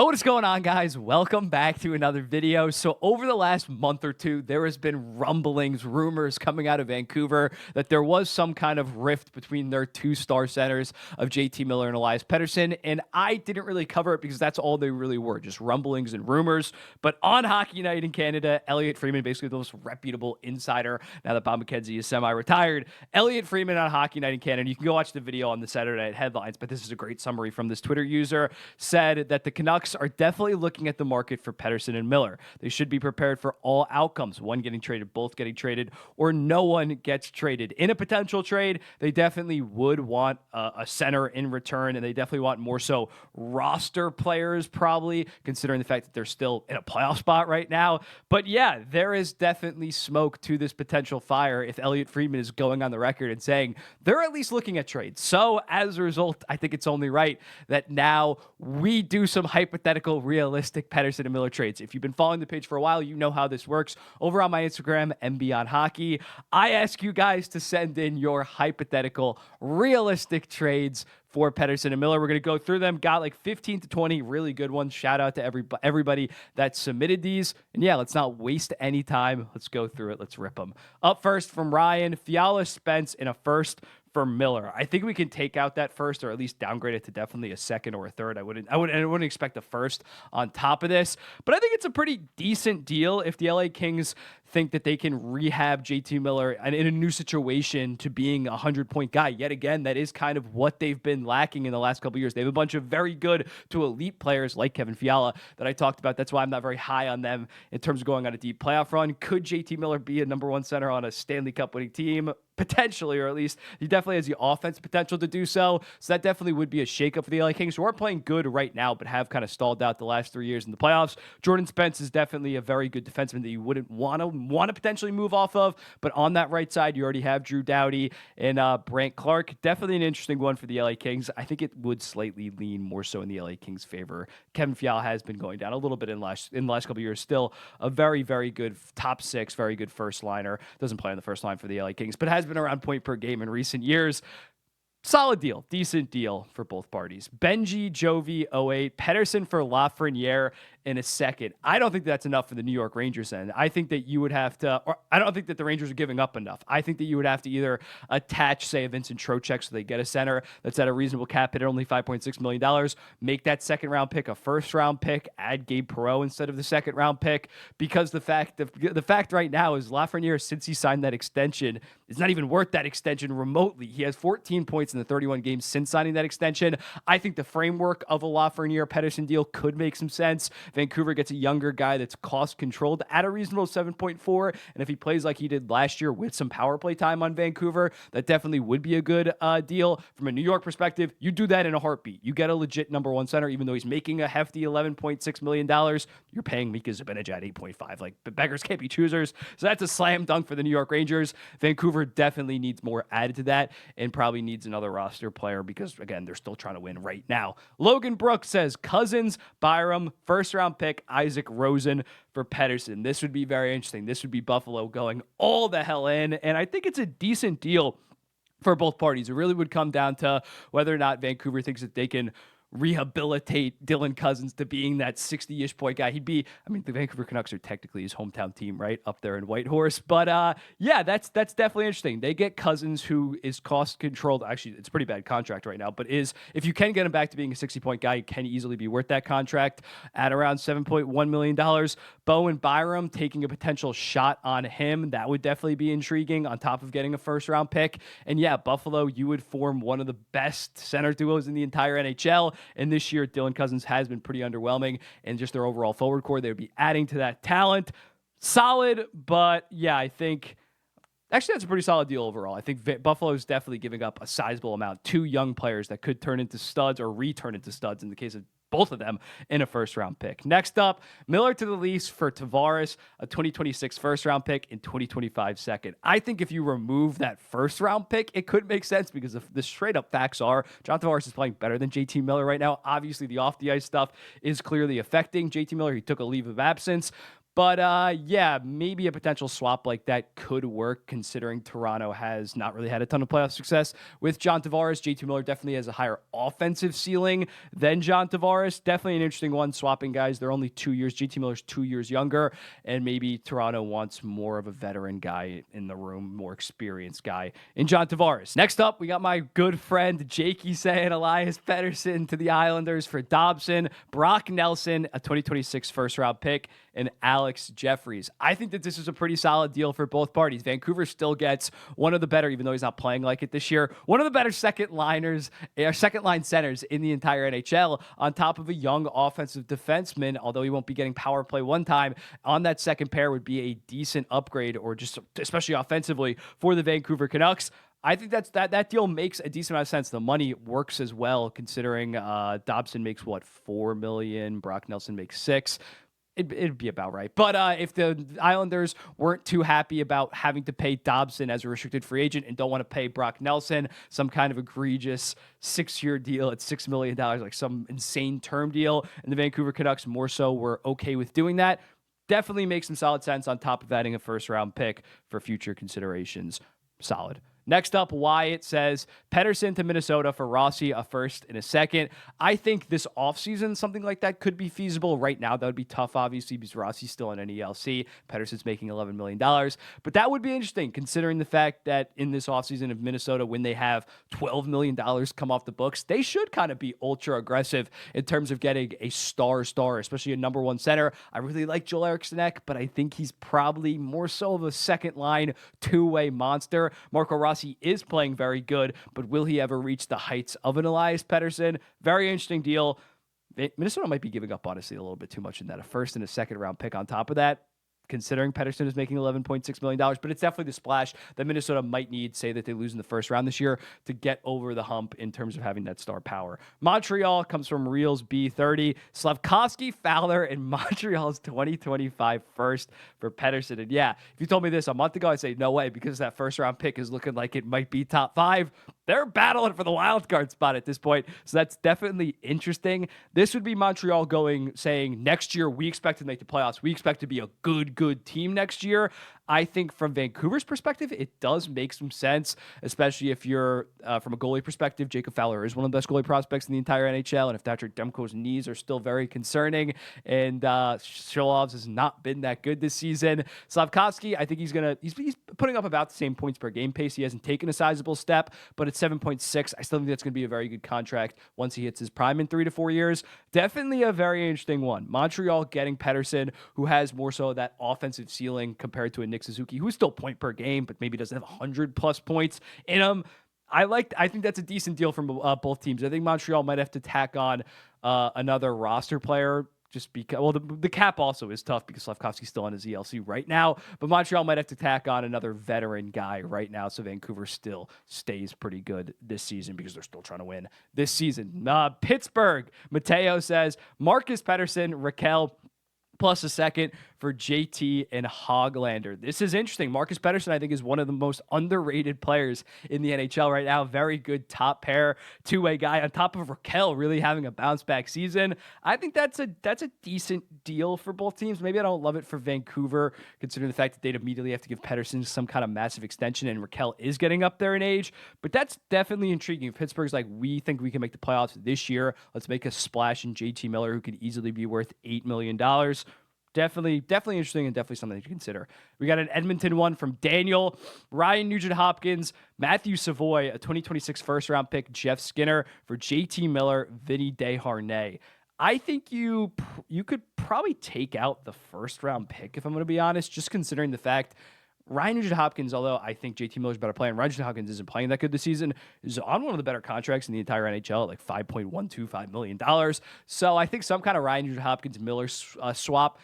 What is going on, guys? Welcome back to another video. So over the last month or two, there has been rumblings, rumors coming out of Vancouver that there was some kind of rift between their two star centers of JT Miller and Elias Pettersson. And I didn't really cover it because that's all they really were, just rumblings and rumors. But on Hockey Night in Canada, Elliot Friedman, basically the most reputable insider, now that Bob McKenzie is semi-retired, Elliot Friedman on Hockey Night in Canada, you can go watch the video on the Saturday Night Headlines, but this is a great summary from this Twitter user, said that the Canucks are definitely looking at the market for Pettersson and Miller. They should be prepared for all outcomes, one getting traded, both getting traded, or no one gets traded. In a potential trade, they definitely would want a center in return, and they definitely want more so roster players, probably, considering the fact that they're still in a playoff spot right now. But yeah, there is definitely smoke to this potential fire if Elliot Friedman is going on the record and saying they're at least looking at trades. So as a result, I think it's only right that now we do some hypothetical, realistic Pettersson and Miller trades. If you've been following the page for a while, you know how this works. Over on my Instagram, MBOnHockey, I ask you guys to send in your hypothetical, realistic trades for Pettersson and Miller. We're going to go through them. Got like 15 to 20 really good ones. Shout out to everybody that submitted these. And yeah, let's not waste any time. Let's go through it. Let's rip them. Up first from Ryan, Fiala, Spence in a first for Miller. I think we can take out that first, or at least downgrade it to definitely a second or a third. I wouldn't expect a first on top of this, but I think it's a pretty decent deal if the LA Kings think that they can rehab JT Miller and in a new situation to being a 100-point guy. Yet again, that is kind of what they've been lacking in the last couple of years. They have a bunch of very good to elite players like Kevin Fiala that I talked about. That's why I'm not very high on them in terms of going on a deep playoff run. Could JT Miller be a number one center on a Stanley Cup winning team? Potentially, or at least he definitely has the offense potential to do so. So that definitely would be a shakeup for the LA Kings, who are playing good right now, but have kind of stalled out the last 3 years in the playoffs. Jordan Spence is definitely a very good defenseman that you wouldn't want to potentially move off of. But on that right side, you already have Drew Doughty and Brant Clark. Definitely an interesting one for the LA Kings. I think it would slightly lean more so in the LA Kings' favor. Kevin Fiala has been going down a little bit in the last couple of years. Still a very, very good top six, very good first liner. Doesn't play on the first line for the LA Kings, but has been around point per game in recent years. Solid deal, decent deal for both parties. Benji, Jovi, 08, Pettersson for Lafreniere in a second. I don't think that's enough for the New York Rangers end. I think that you would have to, or I don't think that the Rangers are giving up enough. I think that you would have to either attach, say, a Vincent Trocheck so they get a center that's at a reasonable cap hit at only $5.6 million, make that second round pick a first round pick, add Gabe Perreault instead of the second round pick, because the fact right now is Lafreniere, since he signed that extension, is not even worth that extension remotely. He has 14 points in the 31 games since signing that extension. I think the framework of a Lafreniere-Pettersson deal could make some sense. Vancouver gets a younger guy that's cost-controlled at a reasonable 7.4, and if he plays like he did last year with some power play time on Vancouver, that definitely would be a good deal. From a New York perspective, you do that in a heartbeat. You get a legit number one center, even though he's making a hefty $11.6 million. You're paying Mika Zibanejad at 8.5. Like, beggars can't be choosers. So that's a slam dunk for the New York Rangers. Vancouver definitely needs more added to that and probably needs another roster player because, again, they're still trying to win right now. Logan Brooks says Cousins, Byram, first round pick, Isaac Rosen for Pettersson. This would be very interesting. This would be Buffalo going all the hell in, and I think it's a decent deal for both parties. It really would come down to whether or not Vancouver thinks that they can rehabilitate Dylan Cousins to being that 60-ish point guy. He'd be, I mean, the Vancouver Canucks are technically his hometown team, right? Up there in Whitehorse. But yeah, that's definitely interesting. They get Cousins, who is cost controlled. Actually, it's a pretty bad contract right now, but if you can get him back to being a 60-point guy, he can easily be worth that contract at around $7.1 million. Bowen Byram, taking a potential shot on him, that would definitely be intriguing on top of getting a first round pick. And yeah, Buffalo, you would form one of the best center duos in the entire NHL. And this year, Dylan Cousins has been pretty underwhelming, and just their overall forward core, they would be adding to that talent. Solid, but yeah, I think actually that's a pretty solid deal overall. I think Buffalo is definitely giving up a sizable amount. Two young players that could turn into studs or return into studs in the case of both of them in a first-round pick. Next up, Miller to the Leafs for Tavares, a 2026 first-round pick and 2025 second. I think if you remove that first-round pick, it could make sense because the straight-up facts are John Tavares is playing better than JT Miller right now. Obviously, the off-the-ice stuff is clearly affecting JT Miller. He took a leave of absence. But yeah, maybe a potential swap like that could work considering Toronto has not really had a ton of playoff success with John Tavares. JT Miller definitely has a higher offensive ceiling than John Tavares. Definitely an interesting one, swapping guys. They're only 2 years. JT Miller's 2 years younger, and maybe Toronto wants more of a veteran guy in the room, more experienced guy in John Tavares. Next up, we got my good friend Jakey saying Elias Pettersson to the Islanders for Dobson, Brock Nelson, a 2026 first-round pick, and Alex Jeffries. I think that this is a pretty solid deal for both parties. Vancouver still gets one of the better, even though he's not playing like it this year, one of the better second line centers in the entire NHL, on top of a young offensive defenseman, although he won't be getting power play one time. On that second pair would be a decent upgrade, or just especially offensively, for the Vancouver Canucks. I think that deal makes a decent amount of sense. The money works as well, considering Dobson makes what, $4 million, Brock Nelson makes $6 million. It'd be about right. But if the Islanders weren't too happy about having to pay Dobson as a restricted free agent and don't want to pay Brock Nelson some kind of egregious 6-year deal at $6 million, like some insane term deal, and the Vancouver Canucks more so were okay with doing that, definitely makes some solid sense on top of adding a first-round pick for future considerations. Solid. Next up, Wyatt says Pettersson to Minnesota for Rossi, a first and a second. I think this offseason, something like that could be feasible. Right now, that would be tough, obviously, because Rossi's still on an ELC. Pettersson's making $11 million. But that would be interesting, considering the fact that in this offseason of Minnesota, when they have $12 million come off the books, they should kind of be ultra aggressive in terms of getting a star, especially a number one center. I really like Joel Eriksson, but I think he's probably more so of a second-line, two-way monster. Marco Rossi is playing very good, but will he ever reach the heights of an Elias Pettersson? Very interesting deal. Minnesota might be giving up, honestly, a little bit too much in that. A first and a second round pick on top of that, considering Pettersson is making $11.6 million. But it's definitely the splash that Minnesota might need, say that they lose in the first round this year, to get over the hump in terms of having that star power. Montreal comes from Reels B30. Slavkovsky, Fowler, and Montreal's 2025 first for Pettersson. And yeah, if you told me this a month ago, I'd say no way, because that first round pick is looking like it might be top 5. They're battling for the wild card spot at this point. So that's definitely interesting. This would be Montreal saying next year we expect to make the playoffs. We expect to be a good team next year. I think from Vancouver's perspective, it does make some sense, especially if you're from a goalie perspective. Jacob Fowler is one of the best goalie prospects in the entire NHL, and if Patrick Demko's knees are still very concerning, and Shilov's has not been that good this season. Slavkovsky, I think he's putting up about the same points per game pace. He hasn't taken a sizable step, but at 7.6, I still think that's going to be a very good contract once he hits his prime in 3 to 4 years. Definitely a very interesting one. Montreal getting Pettersson, who has more so that offensive ceiling compared to a Nick Suzuki, who's still point per game, but maybe doesn't have 100+ points in him. I think that's a decent deal from both teams. I think Montreal might have to tack on another roster player, just because, well, the cap also is tough because Slavkovsky's still on his ELC right now, but Montreal might have to tack on another veteran guy right now, so Vancouver still stays pretty good this season because they're still trying to win this season. Pittsburgh, Mateo says Marcus Pettersson, Raquel, plus a second for JT and Hoglander. This is interesting. Marcus Pettersson, I think, is one of the most underrated players in the NHL right now. Very good top pair, two-way guy on top of Raquel really having a bounce-back season. I think that's a decent deal for both teams. Maybe I don't love it for Vancouver, considering the fact that they'd immediately have to give Pettersson some kind of massive extension, and Raquel is getting up there in age. But that's definitely intriguing. If Pittsburgh's like, we think we can make the playoffs this year, let's make a splash in JT Miller, who could easily be worth $8 million. Definitely interesting, and definitely something to consider. We got an Edmonton one from Daniel, Ryan Nugent-Hopkins, Matthew Savoy, a 2026 first-round pick, Jeff Skinner for JT Miller, Vinny Desharnais. I think you could probably take out the first-round pick, if I'm going to be honest, just considering the fact Ryan Nugent-Hopkins, although I think JT Miller's a better player, and Ryan Nugent-Hopkins isn't playing that good this season, is on one of the better contracts in the entire NHL, like $5.125 million. So I think some kind of Ryan Nugent-Hopkins-Miller swap.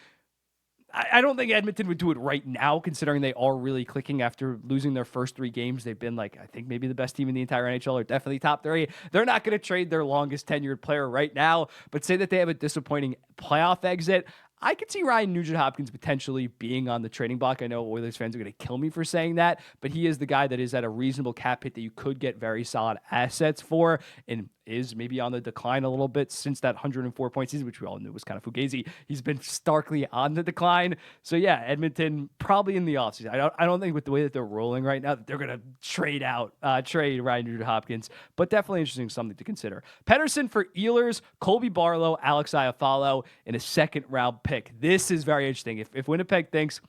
I don't think Edmonton would do it right now, considering they are really clicking after losing their first 3 games. They've been, like, I think maybe the best team in the entire NHL, or definitely top 3. They're not going to trade their longest tenured player right now, but say that they have a disappointing playoff exit. I could see Ryan Nugent-Hopkins potentially being on the trading block. I know Oilers fans are going to kill me for saying that, but he is the guy that is at a reasonable cap hit that you could get very solid assets for. And is maybe on the decline a little bit since that 104-point season, which we all knew was kind of fugazi. He's been starkly on the decline. So yeah, Edmonton probably in the offseason. I don't think with the way that they're rolling right now that they're gonna trade Ryan Nugent-Hopkins, but definitely interesting, something to consider. Pettersson for Ehlers, Colby Barlow, Alex Iafallo, and a second-round pick. This is very interesting. If Winnipeg thinks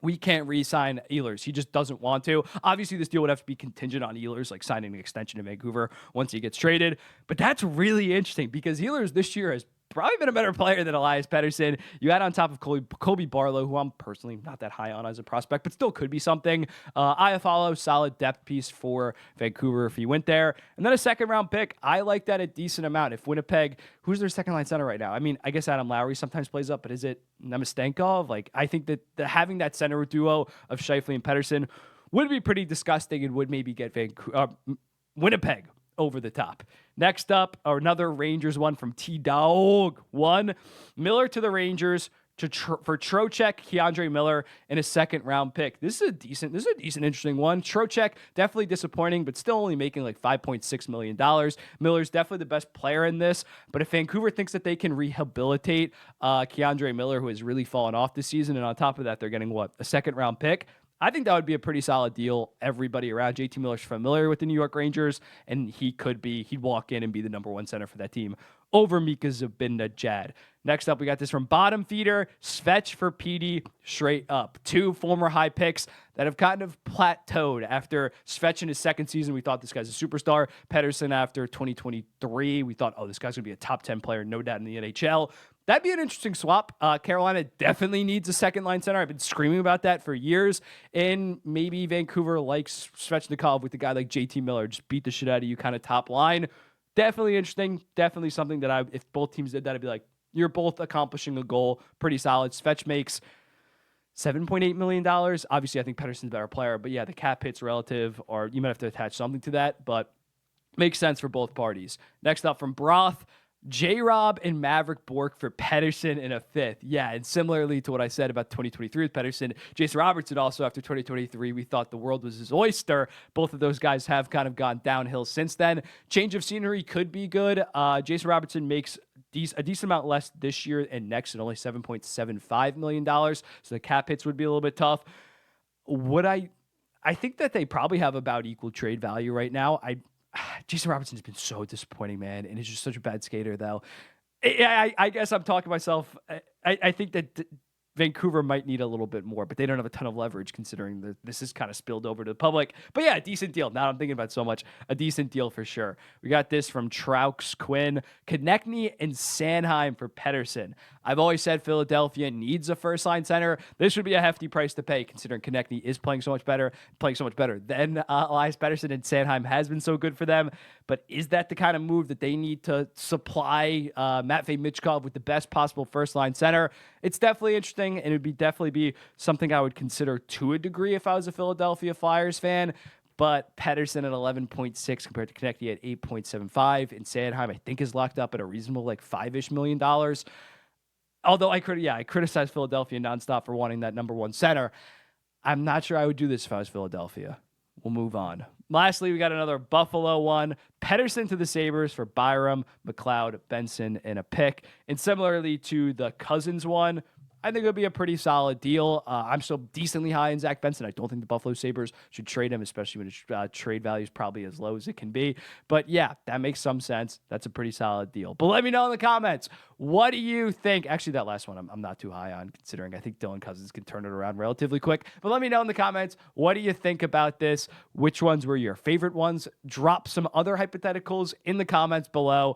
we can't re-sign Ehlers, he just doesn't want to. Obviously, this deal would have to be contingent on Ehlers, like signing an extension in Vancouver once he gets traded. But that's really interesting because Ehlers this year has probably been a better player than Elias Pettersson. You add on top of Colby Barlow, who I'm personally not that high on as a prospect, but still could be something. Iafallo, solid depth piece for Vancouver if he went there. And then a second-round pick. I like that a decent amount. If Winnipeg, who's their second-line center right now? I mean, I guess Adam Lowry sometimes plays up, but is it Nemastenkov? Like, I think that having that center duo of Scheifele and Pettersson would be pretty disgusting and would maybe get Winnipeg over the top. Next up, another Rangers one from T-Dog. Miller to the Rangers for Trocheck, Keandre Miller, and a second-round pick. This is a decent, interesting one. Trocheck, definitely disappointing, but still only making like $5.6 million. Miller's definitely the best player in this, but if Vancouver thinks that they can rehabilitate Keandre Miller, who has really fallen off this season, and on top of that, they're getting, a second-round pick? I think that would be a pretty solid deal. Everybody around JT Miller's familiar with the New York Rangers, and he'd walk in and be the number one center for that team over Mika Zibanejad. Next up, we got this from Bottom Feeder, Svetch for PD, straight up. Two former high picks that have kind of plateaued. After Svetch in his second season, we thought this guy's a superstar. Pettersson after 2023, we thought, this guy's going to be a top 10 player, no doubt, in the NHL. That'd be an interesting swap. Carolina definitely needs a second-line center. I've been screaming about that for years. And maybe Vancouver likes Svechnikov with a guy like JT Miller. Just beat the shit out of you kind of top line. Definitely interesting. Definitely something that if both teams did that, I'd be like, you're both accomplishing a goal. Pretty solid. Svetch makes $7.8 million. Obviously, I think Pettersson's a better player. But yeah, the cap hit's relative, or you might have to attach something to that. But makes sense for both parties. Next up from Broth, J-Rob and Maverick Bork for Pettersson in a fifth. Yeah, and similarly to what I said about 2023 with Pettersson, Jason Robertson also after 2023, we thought the world was his oyster. Both of those guys have kind of gone downhill since then. Change of scenery could be good. Jason Robertson makes a decent amount less this year and next at only $7.75 million. So the cap hits would be a little bit tough. I think that they probably have about equal trade value right now. Jason Robertson's been so disappointing, man, and he's just such a bad skater, though. I guess I'm talking to myself. I think that Vancouver might need a little bit more, but they don't have a ton of leverage considering that this is kind of spilled over to the public. But yeah, a decent deal. Now I'm thinking about so much. A decent deal for sure. We got this from Traux Quinn. Konechny and Sanheim for Pettersson. I've always said Philadelphia needs a first-line center. This would be a hefty price to pay considering Konechny is playing so much better than Elias Pettersson, and Sanheim has been so good for them. But is that the kind of move that they need to supply Matvei Michkov with the best possible first-line center? It's definitely interesting, and it would definitely be something I would consider to a degree if I was a Philadelphia Flyers fan. But Pettersson at 11.6 compared to Konechny at 8.75, and Sanheim I think is locked up at a reasonable $5-ish million. Although I criticize Philadelphia nonstop for wanting that number one center. I'm not sure I would do this if I was Philadelphia. We'll move on. Lastly, we got another Buffalo one. Pettersson to the Sabres for Byram, McLeod, Benson, and a pick. And similarly to the Cousins one, I think it would be a pretty solid deal. I'm still decently high in Zach Benson. I don't think the Buffalo Sabres should trade him, especially when his trade value is probably as low as it can be. But yeah, that makes some sense. That's a pretty solid deal. But let me know in the comments, what do you think? Actually, that last one I'm not too high on, considering I think Dylan Cousins can turn it around relatively quick. But let me know in the comments, what do you think about this? Which ones were your favorite ones? Drop some other hypotheticals in the comments below.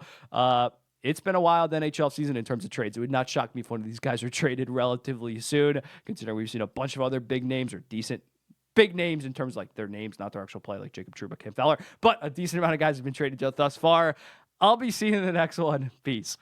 It's been a wild NHL season in terms of trades. It would not shock me if one of these guys are traded relatively soon, considering we've seen a bunch of other big names or decent big names in terms of their names, not their actual play, like Jacob Trouba, Kim Feller, but a decent amount of guys have been traded thus far. I'll be seeing you in the next one. Peace.